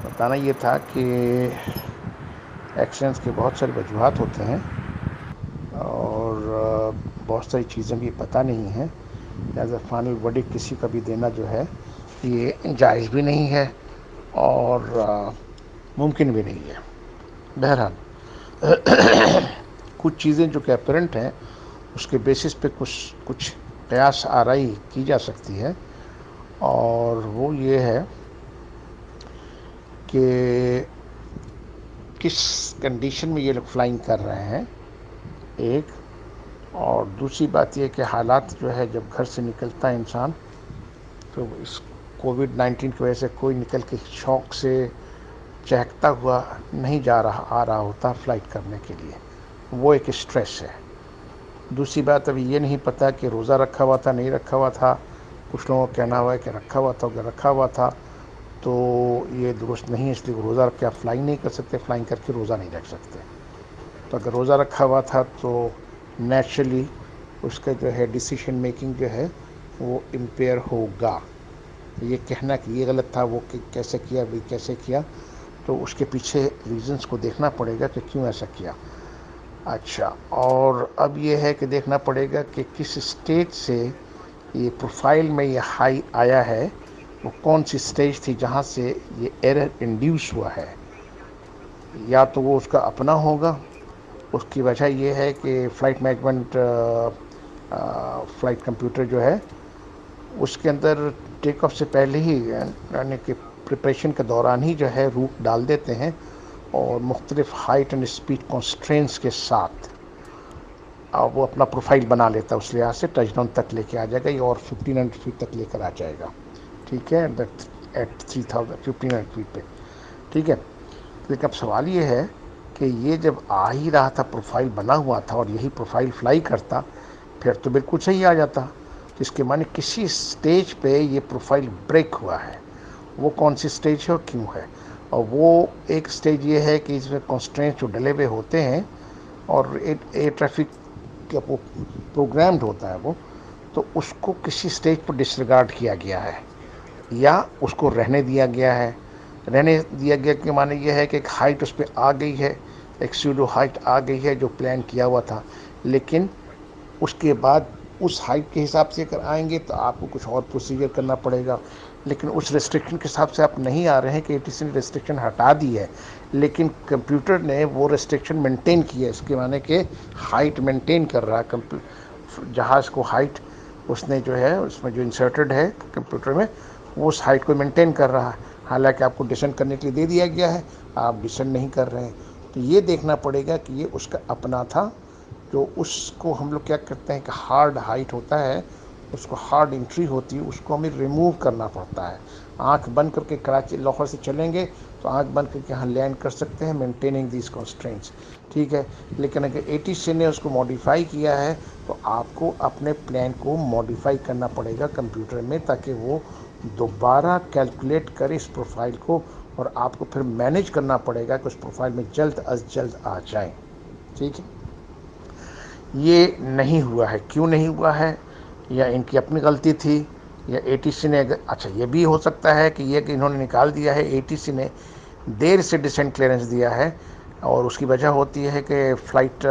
बताना ये था कि एक्सीडेंट्स के बहुत सारे वजूहत होते हैं और बहुत सारी चीज़ें भी पता नहीं हैं। लिहाजा फाइनल वर्डिक्ट किसी का भी देना जो है ये जायज़ भी नहीं है और मुमकिन भी नहीं है। बहरहाल कुछ चीज़ें जो कि अपरेंट हैं उसके बेसिस पे कुछ कुछ कयास आराई की जा सकती है और वो ये है कि किस कंडीशन में ये लोग फ्लाइंग कर रहे हैं एक, और दूसरी बात ये कि हालात जो है जब घर से निकलता है इंसान तो इस कोविड-19 की वजह से कोई निकल के शौक से चहकता हुआ नहीं आ रहा होता फ़्लाइट करने के लिए, वो एक स्ट्रेस है। दूसरी बात अभी ये नहीं पता कि रोज़ा रखा हुआ था नहीं रखा हुआ था। कुछ लोगों का कहना हुआ है कि रखा हुआ था, अगर रखा हुआ था तो ये दुरुस्त नहीं है, इसलिए रोज़ा रख के आप फ्लाइंग नहीं कर सकते, फ्लाइंग करके रोज़ा नहीं रख सकते। तो अगर रोज़ा रखा हुआ था तो नेचुरली उसका जो है डिसीजन मेकिंग जो है वो इम्पेयर होगा। ये कहना कि ये गलत था, वो कैसे किया, भाई कैसे किया, तो उसके पीछे रीज़न्स को देखना पड़ेगा कि क्यों ऐसा किया। अच्छा, और अब ये है कि देखना पड़ेगा कि किस स्टेज से ये प्रोफाइल में ये हाई आया है, वो कौन सी स्टेज थी जहाँ से ये एरर इंड्यूस हुआ है। या तो वो उसका अपना होगा, उसकी वजह ये है कि फ़्लाइट मैनेजमेंट फ़्लाइट कंप्यूटर जो है उसके अंदर टेक ऑफ से पहले ही यानी कि प्रिपरेशन के दौरान ही जो है रूट डाल देते हैं और मुख्तलिफ हाइट एंड स्पीड कॉन्स्ट्रेंट्स के साथ अब वो अपना प्रोफाइल बना लेता है। उस लिहाज से टचडाउन तक लेके आ जाएगा और 1500 फीट तक लेकर आ जाएगा। ठीक है, एट 3000 1500 फीट पे। ठीक है, लेकिन अब सवाल ये है कि ये जब आ ही रहा था, प्रोफाइल बना हुआ था और यही प्रोफाइल फ्लाई करता, फिर तो बिल्कुल सही आ जाता। तो इसके माने किसी स्टेज पे ये प्रोफाइल ब्रेक हुआ है। वो कौन सी स्टेज है और क्यों है। और वो एक स्टेज ये है कि इसमें कॉन्स्ट्रेंट्स जो डले हुए होते हैं और एयर ट्रैफिक का वो प्रोग्राम्ड होता है वो, तो उसको किसी स्टेज पर डिसरिगार्ड किया गया है या उसको रहने दिया गया है। रहने दिया गया के माने ये है कि एक हाइट उस पर आ गई है, एक सूडो हाइट आ गई है जो प्लान किया हुआ था, लेकिन उसके बाद उस हाइट के हिसाब से अगर आएंगे तो आपको कुछ और प्रोसीजर करना पड़ेगा। लेकिन उस रेस्ट्रिक्शन के हिसाब से आप नहीं आ रहे हैं कि एटीसी ने रेस्ट्रिक्शन हटा दी है, लेकिन कंप्यूटर ने वो रेस्ट्रिक्शन मेंटेन की है। इसके माने कि हाइट मेंटेन कर रहा है जहाज़ को, हाइट उसने जो है उसमें जो इंसर्टेड है कंप्यूटर में वो उस हाइट को मेंटेन कर रहा है। हालांकि आपको डिसेंड करने के लिए दे दिया गया है, आप डिसेंड नहीं कर रहे हैं। तो ये देखना पड़ेगा कि ये उसका अपना था, जो उसको हम लोग क्या करते हैं कि हार्ड हाइट होता है, उसको हार्ड एंट्री होती है, उसको हमें रिमूव करना पड़ता है। आंख बंद करके कराची लाहौर से चलेंगे तो आंख बंद करके यहाँ लैंड कर सकते हैं, मेंटेनिंग दीज कॉन्स्ट्रेंट्स। ठीक है, लेकिन अगर एटीसी ने उसको मॉडिफाई किया है तो आपको अपने प्लान को मॉडिफाई करना पड़ेगा कंप्यूटर में, ताकि वो दोबारा कैलकुलेट करे इस प्रोफाइल को और आपको फिर मैनेज करना पड़ेगा कि उस प्रोफाइल में जल्द अज जल्द आ जाए। ठीक है, ये नहीं हुआ है। क्यों नहीं हुआ है, या इनकी अपनी गलती थी या एटीसी ने अच्छा, ये भी हो सकता है कि ये कि इन्होंने निकाल दिया है, एटीसी ने देर से डिसेंट क्लियरेंस दिया है और उसकी वजह होती है कि फ़्लाइट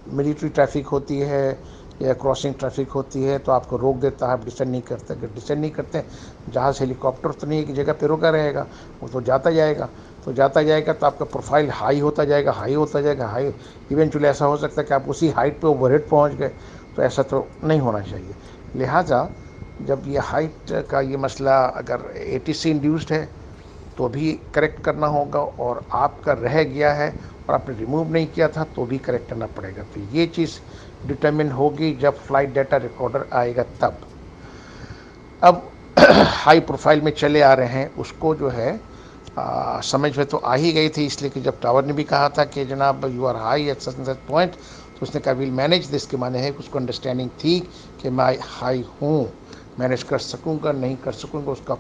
मिलिट्री ट्रैफिक होती है या क्रॉसिंग ट्रैफिक होती है तो आपको रोक देता है, आप डिसेंड नहीं करते। अगर डिसेंड नहीं करते, जहाज़ हेलीकॉप्टर तो नहीं एक जगह पे रुका रहेगा, वो तो जाता जाएगा, तो जाता जाएगा तो आपका प्रोफाइल हाई होता जाएगा, हाई होता जाएगा, हाई इवेंचुअली ऐसा हो सकता है कि आप उसी हाइट पे ओवरहेड पहुंच गए। तो ऐसा तो नहीं होना चाहिए। लिहाजा जब ये हाइट का ये मसला अगर एटीसी इंड्यूस्ड है तो भी करेक्ट करना होगा, और आपका रह गया है और आपने रिमूव नहीं किया था तो भी करेक्ट करना पड़ेगा। तो ये चीज़ डिटरमिन होगी जब फ्लाइट डाटा रिकॉर्डर आएगा तब। अब हाई प्रोफाइल में चले आ रहे हैं, उसको जो है समझ में तो आ ही गई थी, इसलिए कि जब टावर ने भी कहा था कि जनाब you are high at such and such point, तो उसने कहा विल मैनेज दिस, के माने है उसको अंडरस्टैंडिंग थी कि मैं हाई हूँ, मैनेज कर सकूँगा नहीं कर सकूँगा, उसका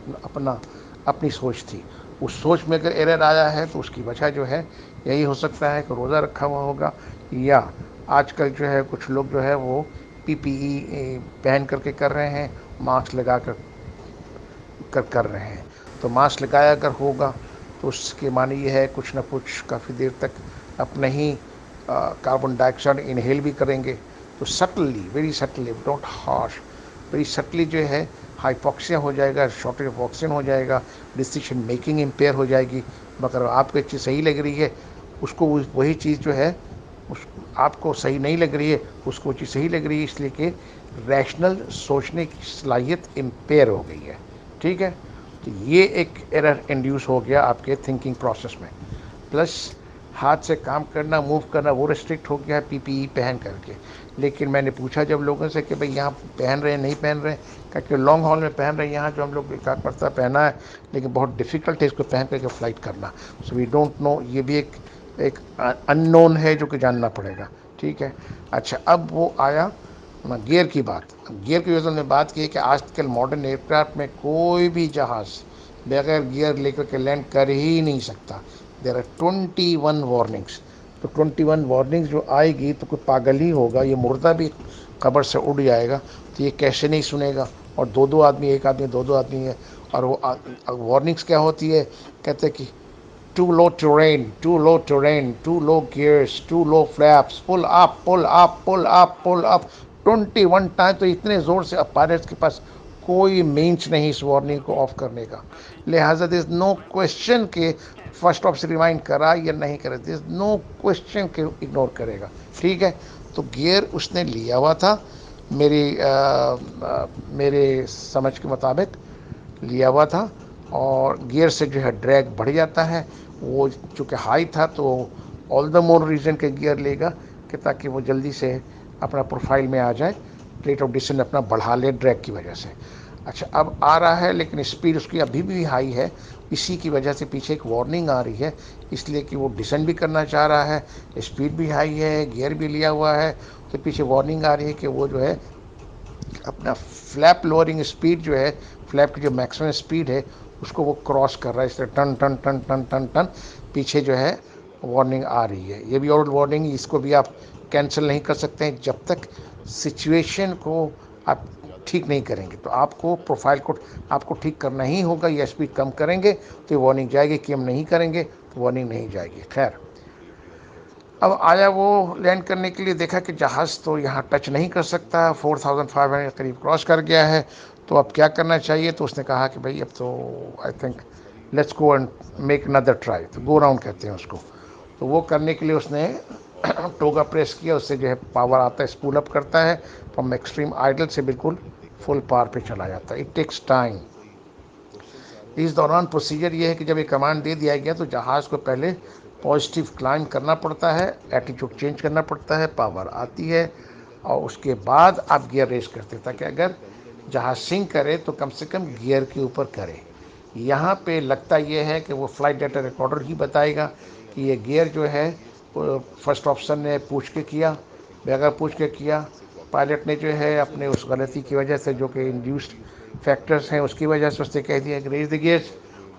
अपनी सोच थी। उस सोच में अगर एरर आया है तो उसकी वजह जो है यही हो सकता है कि रोज़ा रखा हुआ होगा, या आजकल जो है कुछ लोग जो है वो पीपीई पहन करके कर रहे हैं, मास्क लगा कर रहे हैं। तो मास्क लगाया अगर होगा तो उसके माने ये है कुछ ना कुछ काफ़ी देर तक अपने ही कार्बन डाइऑक्साइड इनहेल भी करेंगे। तो suddenly, very suddenly, don't harsh, very subtly जो है हाइपोक्सिया हो जाएगा, शॉर्टेज ऑफ ऑक्सीजन हो जाएगा, डिसीजन मेकिंग इम्पेयर हो जाएगी। मगर आपको एक चीज़ सही लग रही है, उसको वही चीज़ जो है उस आपको सही नहीं लग रही है, उसको वो चीज़ सही लग रही है, इसलिए कि रैशनल सोचने की सलाहियत इम्पेयर हो गई है। ठीक है, तो ये एक एरर इंड्यूस हो गया आपके थिंकिंग प्रोसेस में। प्लस हाथ से काम करना, मूव करना, वो रिस्ट्रिक्ट हो गया है पीपीई पहन करके। लेकिन मैंने पूछा जब लोगों से कि भाई यहाँ पहन रहे हैं नहीं पहन रहे हैं, क्योंकि लॉन्ग हॉल में पहन रहे हैं, यहाँ जो हम लोग एकाध पड़ता पहना है, लेकिन बहुत डिफ़िकल्ट है इसको पहन करके फ़्लाइट करना। सो वी डोंट नो, ये भी एक अननोन है जो कि जानना पड़ेगा। ठीक है, अच्छा अब वो आया गियर की बात। गियर की वजह से बात की है कि आजकल मॉडर्न एयरक्राफ्ट में कोई भी जहाज़ बगैर गियर लेकर के लैंड कर ही नहीं सकता। There are 21 warnings. तो 21 वार्निंग्स जो आएगी तो कोई पागल ही होगा, ये मुर्दा भी खबर से उड़ जाएगा। तो ये कैसे नहीं सुनेगा? और दो दो आदमी, एक आदमी, दो दो आदमी है। और वो वार्निंग्स क्या होती है? कहते हैं कि too low terrain, too low terrain, too low gears, too low flaps, pull up, pull up, pull up, pull up, 21 time. तो इतने ज़ोर से अब पायलट्स के पास कोई मीन्स नहीं इस वार्निंग को ऑफ करने का। लिहाजा दिस नो क्वेश्चन के फर्स्ट ऑफ से रिमाइंड करा या नहीं करा, दिस नो क्वेश्चन के इग्नोर करेगा। ठीक है, तो गियर उसने लिया हुआ था, मेरे समझ के मुताबिक लिया हुआ था। और गियर से जो है ड्रैग बढ़ जाता है। वो चूँकि हाई था तो ऑल द मोर रीज़न के गियर लेगा कि ताकि वो जल्दी से अपना प्रोफाइल में आ जाए, रेट ऑफ डिसेंट अपना बढ़ा ले ड्रैग की वजह से। अच्छा अब आ रहा है, लेकिन स्पीड उसकी अभी भी हाई है। इसी की वजह से पीछे एक वार्निंग आ रही है, इसलिए कि वो डिसेंट भी करना चाह रहा है, स्पीड भी हाई है, गियर भी लिया हुआ है। तो पीछे वार्निंग आ रही है कि वो जो है अपना फ्लैप लोअरिंग स्पीड जो है, फ्लैप की जो मैक्सिमम स्पीड है उसको वो क्रॉस कर रहा है। इसलिए टन टन टन टन टन टन पीछे जो है वार्निंग आ रही है। ये भी और वार्निंग, इसको भी आप कैंसिल नहीं कर सकते हैं जब तक सिचुएशन को आप ठीक नहीं करेंगे। तो आपको प्रोफाइल को आपको ठीक करना ही होगा। या स्पीड कम करेंगे तो ये वार्निंग जाएगी, कि हम नहीं करेंगे तो वार्निंग नहीं जाएगी। खैर, अब आया वो लैंड करने के लिए, देखा कि जहाज़ तो यहाँ टच नहीं कर सकता, 4500 करीब क्रॉस कर गया है। तो अब क्या करना चाहिए? तो उसने कहा कि भाई अब तो I think let's go and make another try. तो गो राउंड कहते हैं उसको। तो वो करने के लिए उसने टोगा प्रेस किया, उससे जो है पावर आता है, स्पूल अप करता है, फ्रॉम एक्सट्रीम आइडल से बिल्कुल फुल पावर पे चला जाता है। It takes time. इस दौरान प्रोसीजर ये है कि जब ये कमांड दे दिया गया तो जहाज़ को पहले पॉजिटिव क्लाइंब करना पड़ता है, एटीट्यूड चेंज करना पड़ता है, पावर आती है, और उसके बाद आप गियर रेस करते हैं, ताकि अगर जहाज़ सिंक करे तो कम से कम गियर के ऊपर करे। यहाँ पे लगता ये है कि वो फ्लाइट डाटा रिकॉर्डर ही बताएगा कि ये गियर जो है फर्स्ट ऑप्शन ने पूछ के किया, बगैर पूछ के किया। पायलट ने जो है अपने उस गलती की वजह से, जो कि इंड्यूस्ड फैक्टर्स हैं उसकी वजह से, उसने कह दिया कि रेज द गियर्स,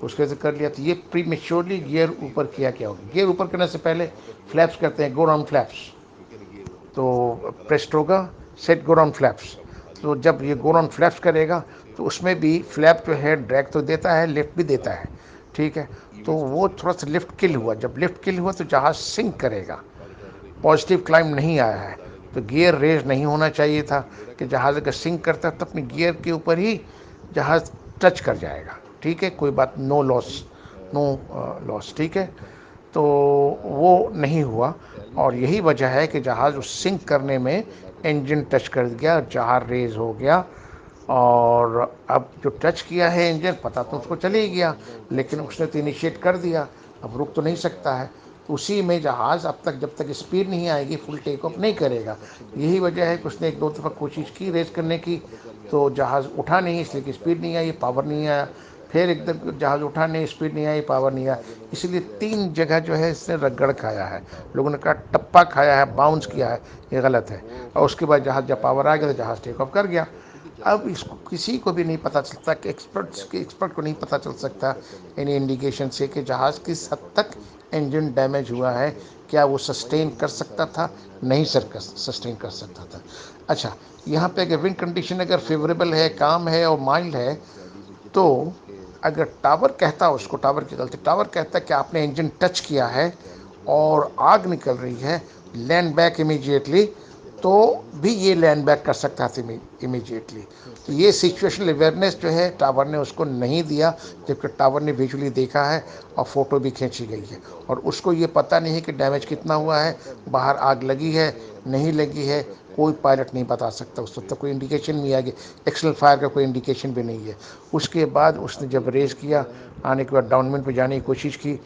उसके से कर लिया। तो ये प्री मेच्योरली गियर ऊपर किया क्या होगा? गियर ऊपर करने से पहले फ्लैप्स करते हैं, गो राउंड फ्लैप्स। तो प्रेस्ड होगा, सेट गो राउंड फ्लैप्स। तो जब ये गो राउंड फ्लैप्स करेगा तो उसमें भी फ्लैप जो है ड्रैग तो देता है, लिफ्ट भी देता है। ठीक है, तो वो थोड़ा सा लिफ्ट किल हुआ। जब लिफ्ट किल हुआ तो जहाज़ सिंक करेगा, पॉजिटिव क्लाइंब नहीं आया है। तो गियर रेज नहीं होना चाहिए था, कि जहाज़ अगर सिंक करता है तो अपने गियर के ऊपर ही जहाज़ टच कर जाएगा। ठीक है, कोई बात, नो लॉस, नो लॉस। ठीक है, तो वो नहीं हुआ, और यही वजह है कि जहाज़ उस सिंक करने में इंजन टच कर गया, जहाज़ रेज हो गया। और अब जो टच किया है इंजन, पता तो उसको चले ही गया, लेकिन उसने तो इनिशिएट कर दिया, अब रुक तो नहीं सकता है। तो उसी में जहाज़ अब तक, जब तक स्पीड नहीं आएगी, फुल टेक ऑफ नहीं करेगा। यही वजह है कि उसने एक दो दफ़ा कोशिश की रेस करने की, तो जहाज़ उठा नहीं, इसलिए कि स्पीड नहीं आई, पावर नहीं आया। फिर एकदम जहाज़ उठा नहीं, स्पीड नहीं आई, पावर नहीं आया। इसलिए 3 जगह जो है इसने रगड़ खाया है। लोगों ने कहा टप्पा खाया है, बाउंस किया है, ये गलत है। और उसके बाद जहाज़ जब पावर आ गया तो जहाज़ टेक ऑफ कर गया। अब इसको किसी को भी नहीं पता चलता, कि एक्सपर्ट को नहीं पता चल सकता यानी इंडिकेशन से कि जहाज़ किस हद तक इंजन डैमेज हुआ है। क्या वो सस्टेन कर सकता था? नहीं सस्टेन कर सकता था। अच्छा, यहाँ पे अगर विंड कंडीशन अगर फेवरेबल है, काम है और माइल्ड है, तो अगर टावर कहता, उसको टावर की गलती, टावर कहता कि आपने इंजन टच किया है और आग निकल रही है, लैंड बैक इमीडिएटली, तो भी ये लैंड बैक कर सकता था इमीडिएटली। तो ये सिचुएशनल अवेयरनेस जो है टावर ने उसको नहीं दिया, जबकि टावर ने विजुअली देखा है और फोटो भी खींची गई है, और उसको ये पता नहीं है कि डैमेज कितना हुआ है, बाहर आग लगी है नहीं लगी है, कोई पायलट नहीं बता सकता। उस तक कोई इंडिकेशन नहीं आ गया, एक्सटर्नल फायर का कोई इंडिकेशन भी नहीं है। उसके बाद उसने जब रेस किया, आने के बाद डाउनविंड पे जाने की कोशिश की,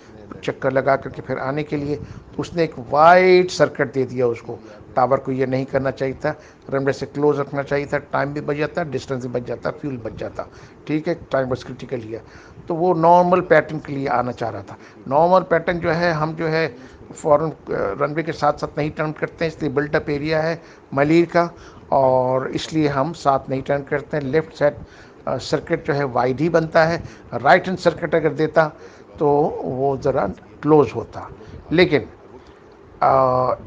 चक्कर लगा करके फिर आने के लिए, तो उसने एक वाइड सर्किट दे दिया उसको। टावर को ये नहीं करना चाहिए था, रनवे से क्लोज रखना चाहिए था, टाइम भी बच जाता, डिस्टेंस भी बच जाता, फ्यूल बच जाता। ठीक है, टाइम बस क्रिटिकल ही है। तो वो नॉर्मल पैटर्न के लिए आना चाह रहा था। नॉर्मल पैटर्न जो है, हम जो है फॉरन रनवे के साथ साथ नहीं टर्न करते हैं, इसलिए बिल्टअप एरिया है मलिर का, और इसलिए हम साथ नहीं टर्न करते हैं। लेफ्ट साइड सर्किट जो है वाइड ही बनता है, राइट हैंड सर्किट अगर देता तो वो ज़रा क्लोज होता। लेकिन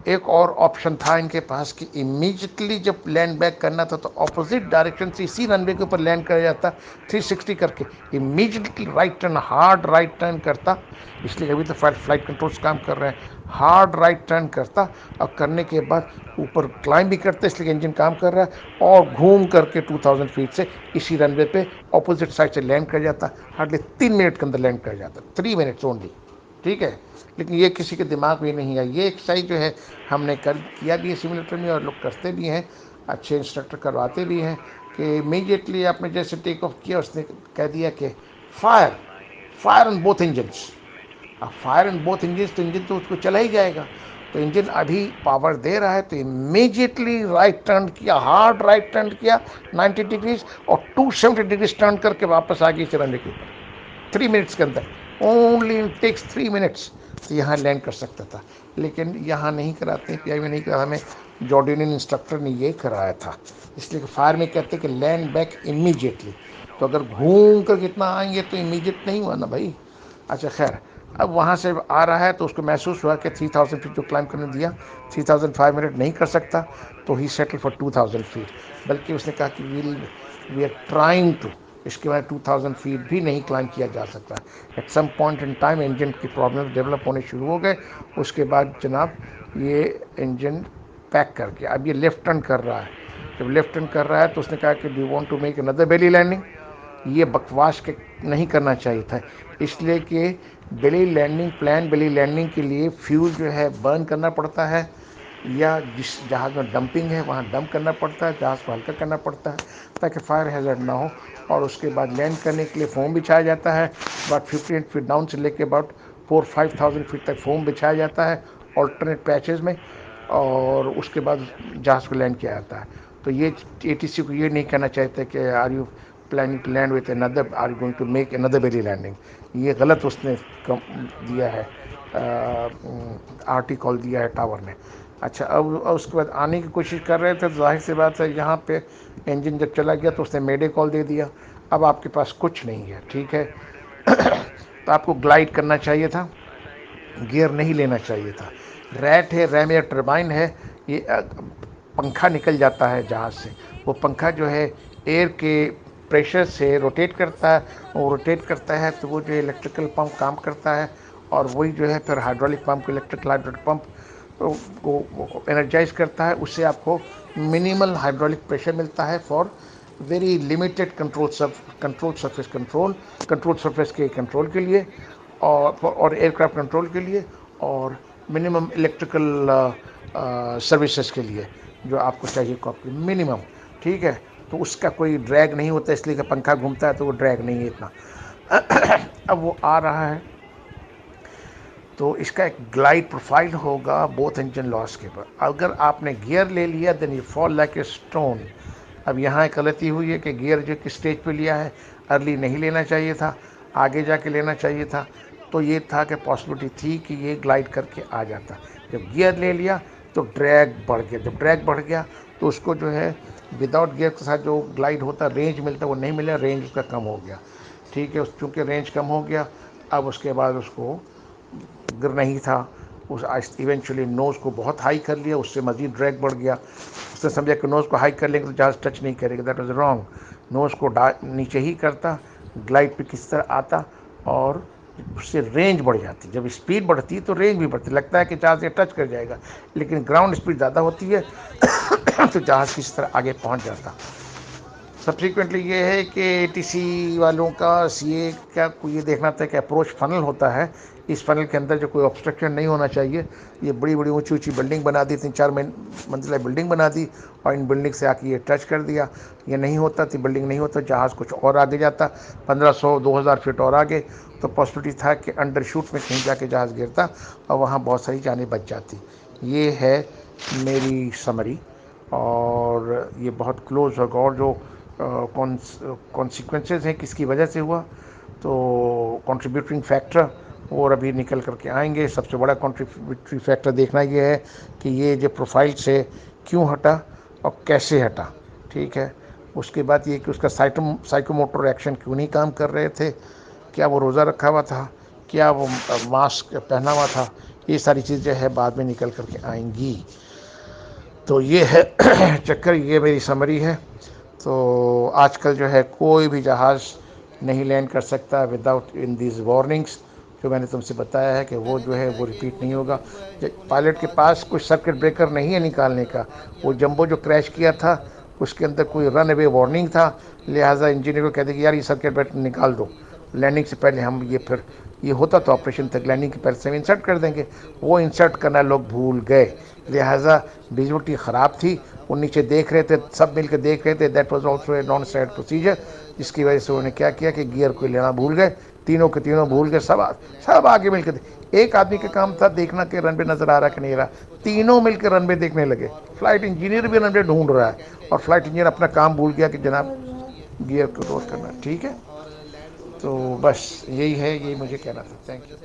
एक और ऑप्शन था इनके पास कि इमीडिएटली जब लैंड बैक करना था तो ऑपोजिट डायरेक्शन से इसी रनवे के ऊपर लैंड कर जाता, 360 करके immediately right turn, hard right turn करता। इसलिए अभी तो फ्लाइट कंट्रोल्स काम कर रहे हैं, हार्ड राइट टर्न करता, और करने के बाद ऊपर क्लाइंब भी करते, इसलिए इंजन काम कर रहा है, और घूम करके 2000 फीट से इसी रनवे पे ऑपोजिट साइड से लैंड कर जाता। हार्डली 3 मिनट के अंदर लैंड कर जाता, 3 मिनट्स ओनली। ठीक है, लेकिन ये किसी के दिमाग में नहीं आई। ये एक्सरसाइज जो है हमने कर किया भी है सिमुलेटर में, और लोग करते भी हैं, अच्छे इंस्ट्रक्टर करवाते भी हैं, कि इमीडिएटली आपने जैसे टेक ऑफ किया, उसने कह दिया कि fire, fire on both engines. अब फायर ऑन बोथ इंजन्स, तो इंजन तो उसको चला ही जाएगा। तो इंजन अभी पावर दे रहा है, तो इमीडिएटली राइट टर्न किया, हार्ड राइट टर्न किया 90 डिग्रीज, और 270 डिग्रीज टर्न करके वापस आ गई रनवे के ऊपर 3 मिनट्स के अंदर। Only takes 3 minutes. तो यहाँ लैंड कर सकता था, लेकिन यहाँ नहीं कराते, पीआई में नहीं करा, हमें जॉर्डिनियन इंस्ट्रक्टर ने ये कराया था। इसलिए फायर में कहते हैं कि लैंड बैक इमीडिएटली। तो अगर घूम कर कितना आएंगे तो इमीडिएट नहीं हुआ ना भाई। अच्छा खैर, अब वहाँ से आ रहा है तो उसको महसूस हुआ कि 3000 फीट जो क्लाइंब करने दिया, 3500 नहीं कर सकता, तो ही सेटल फॉर 2000 फीट। बल्कि उसने कहा कि वी आर ट्राइंग टू, इसके बाद 2000 फीट भी नहीं क्लाइंब किया जा सकता। At some point in time engine की प्रॉब्लम डेवलप होने शुरू हो गए। उसके बाद जनाब ये इंजन पैक करके अब ये लेफ्ट टर्न कर रहा है। जब लेफ्ट टर्न कर रहा है तो उसने कहा कि do you want to make another belly landing. ये बकवास के नहीं करना चाहिए था, इसलिए कि belly landing, plan belly landing के लिए फ्यूल जो है बर्न करना पड़ता है, या जिस जहाज़ में डंपिंग है वहाँ डंप करना पड़ता है, जहाज़ को हल्का करना पड़ता है ताकि फायर हैजर्ड ना हो। और उसके बाद लैंड करने के लिए फोम बिछाया जाता है, अबाउट 58 फीट डाउन से लेके अबाउट 4-5,000 फीट तक फोम बिछाया जाता है ऑल्टरनेट पैचेस में, और उसके बाद जहाज़ को लैंड किया जाता है। तो ये एटीसी को ये नहीं कहना चाहते कि are you planning to land with another, are you going to make another belly landing. ये गलत उसने दिया है, आरटी कॉल दिया है टावर ने। अच्छा, अब उसके बाद आने की कोशिश कर रहे थे, तो जाहिर सी बात है यहाँ पे इंजन जब चला गया तो उसने मेडे कॉल दे दिया। अब आपके पास कुछ नहीं है, ठीक है। तो आपको ग्लाइड करना चाहिए था, गियर नहीं लेना चाहिए था। रैट है, रैम या टर्बाइन है, ये पंखा निकल जाता है जहाज़ से। वो पंखा जो है एयर के प्रेशर से रोटेट करता है, वो रोटेट करता है तो वो जो इलेक्ट्रिकल पंप काम करता है, और वही जो है फिर hydraulic pump, electrical hydraulic pump को एनर्जाइज करता है। उससे आपको मिनिमल हाइड्रोलिक प्रेशर मिलता है for very limited control surface control surface के कंट्रोल के लिए, और एयरक्राफ्ट कंट्रोल के लिए, और मिनिमम इलेक्ट्रिकल सर्विसेज के लिए जो आपको चाहिए कॉपी मिनिमम। ठीक है, तो उसका कोई ड्रैग नहीं होता, इसलिए कि पंखा घूमता है तो वो ड्रैग नहीं है इतना। अब वो आ रहा है तो इसका एक ग्लाइड प्रोफाइल होगा बोथ इंजन लॉस के पर। अगर आपने गियर ले लिया then you fall like a stone. अब यहाँ एक गलती हुई है कि गियर जो कि स्टेज पे लिया है, अर्ली नहीं लेना चाहिए था, आगे जाके लेना चाहिए था। तो ये था कि पॉसिबिलिटी थी कि ये ग्लाइड करके आ जाता। जब गियर ले लिया तो ड्रैग बढ़ गया, जब ड्रैग बढ़ गया तो उसको जो है विदाउट गियर के साथ जो ग्लाइड होता, रेंज मिलता, वो नहीं मिला, रेंज उसका कम हो गया। ठीक है, चूँकि रेंज कम हो गया, अब उसके बाद उसको गिर नहीं था, उस इवेंचुअली नोज़ को बहुत हाई कर लिया, उससे मज़ीद ड्रैग बढ़ गया। उसने समझा कि नोज़ को हाई कर लेंगे तो जहाज़ टच नहीं करेगा, दैट वाज रॉन्ग। नोज़ को नीचे ही करता, ग्लाइड पे किस तरह आता, और उससे रेंज बढ़ जाती। जब स्पीड बढ़ती तो रेंज भी बढ़ती, लगता है कि जहाज़ ये टच कर जाएगा, लेकिन ग्राउंड स्पीड ज़्यादा होती है तो जहाज़ किस तरह आगे पहुंच जाता। सब्सिक्वेंटली ये है कि एटीसी वालों का सीए का को ये देखना था कि अप्रोच फनल होता है, इस फनल के अंदर जो कोई ऑब्स्ट्रक्शन नहीं होना चाहिए। ये बड़ी बड़ी ऊंची ऊंची बिल्डिंग बना दी, 3-4 मंजिला बिल्डिंग बना दी, और इन बिल्डिंग से आके ये टच कर दिया। ये नहीं होता तो बिल्डिंग नहीं होता, जहाज़ कुछ और आगे जाता, 1500-2000 फीट और आगे, तो पॉसिबिलिटी था कि अंडर शूट में कहीं जाके जहाज़ गिरता और वहाँ बहुत सारी जानें बच जाती। ये है मेरी समरी, और ये बहुत क्लोज होगा। और जो कॉन्सिक्वेंसेस हैं किसकी वजह से हुआ, तो कंट्रीब्यूटिंग फैक्टर और अभी निकल करके आएंगे। सबसे बड़ा कंट्रीब्यूटरी फैक्टर देखना ये है कि ये जो प्रोफाइल से क्यों हटा और कैसे हटा, ठीक है। उसके बाद ये कि उसका साइकोमोटर एक्शन क्यों नहीं काम कर रहे थे, क्या वो रोज़ा रखा हुआ था, क्या वो मास्क पहना हुआ था, ये सारी चीज़ें है बाद में निकल करके आएंगी। तो ये है चक्कर, ये मेरी समरी है। तो आजकल जो है कोई भी जहाज़ नहीं लैंड कर सकता विदाउट इन दीज वार्निंग्स, जो मैंने तुमसे बताया है कि वो जो है वो रिपीट नहीं होगा। पायलट के पास कुछ सर्किट ब्रेकर नहीं है निकालने का। वो जंबो जो क्रैश किया था उसके अंदर कोई रन अवे वार्निंग था, लिहाजा इंजीनियर को कहते कि यार ये सर्किट ब्रेकर निकाल दो, लैंडिंग से पहले हम ये, फिर ये होता तो ऑपरेशन तक लैंडिंग के पहले से हम इंसर्ट कर देंगे। वो इंसर्ट करना लोग भूल गए, लिहाजा विजुअलिटी ख़राब थी। वो नीचे देख रहे थे, सब मिल के देख रहे थे, that was also a non standard procedure, जिसकी वजह से उन्होंने क्या किया कि गियर को लेना भूल गए, तीनों के तीनों भूल गए। सब आगे मिल के, एक आदमी का काम था देखना कि रनवे नज़र आ रहा कि नहीं रहा, तीनों मिल के रनवे देखने लगे। फ्लाइट इंजीनियर भी रनवे ढूंढ रहा है, और फ्लाइट इंजीनियर अपना काम भूल गया कि जनाब गियर को रोल करना, ठीक है। तो बस यही है, यही मुझे कहना था। Thank you.